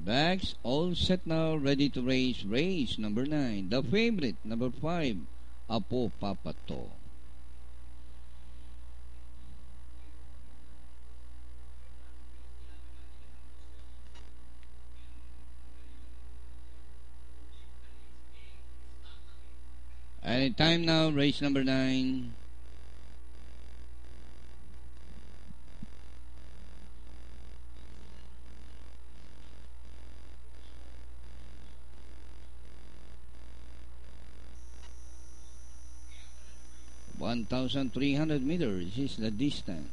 Bags all set now, ready to race. Race number 9. The favorite, number 5, Apo Papato. Any time now, race number 9. $1,300 is the distance.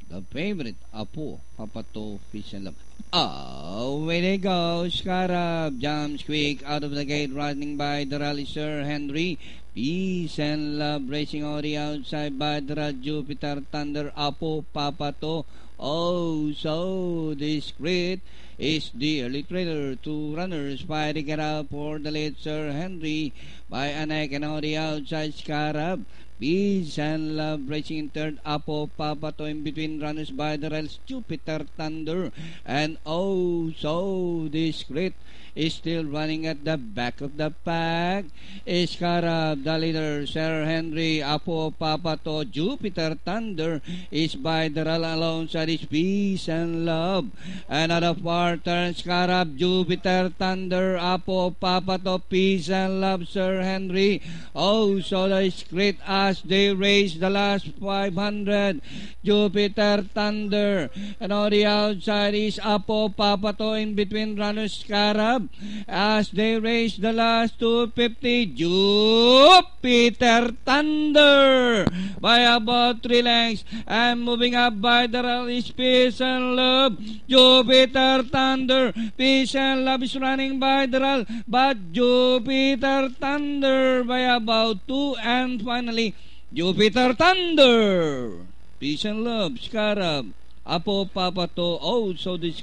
The favorite, Apo Papato, Fish and Love. Away they go. Scarab jumps quick out of the gate, running by the rally Sir Henry. Peace and Love racing on the outside by the Jupiter Thunder. Apo Papato, oh so discreet, is the early trader. 2 runners fighting it out for the lead. Sir Henry by a neck, and on the outside Scarab. Peace and Love racing in third. Apo Papato in between runners by the rails. Jupiter Thunder and oh so discreet is still running at the back of the pack. Scarab the leader. Sir Henry, Apo Papato, Jupiter Thunder is by the rail alongside his Peace and Love. Another far turn. Scarab, Jupiter Thunder, Apo Papato, Peace and Love, Sir Henry. Oh so discreet as they race the last 500. Jupiter Thunder, and on the outside is Apo Papato in between runners. Scarab as they race the last 250. Jupiter Thunder by about 3 lengths, and moving up by the rally is Peace and Love. Jupiter Thunder, Peace and Love is running by the rally, but Jupiter Thunder by about 2, and finally Jupiter Thunder, Peace and Love, Scarab, Apo Papato, oh so this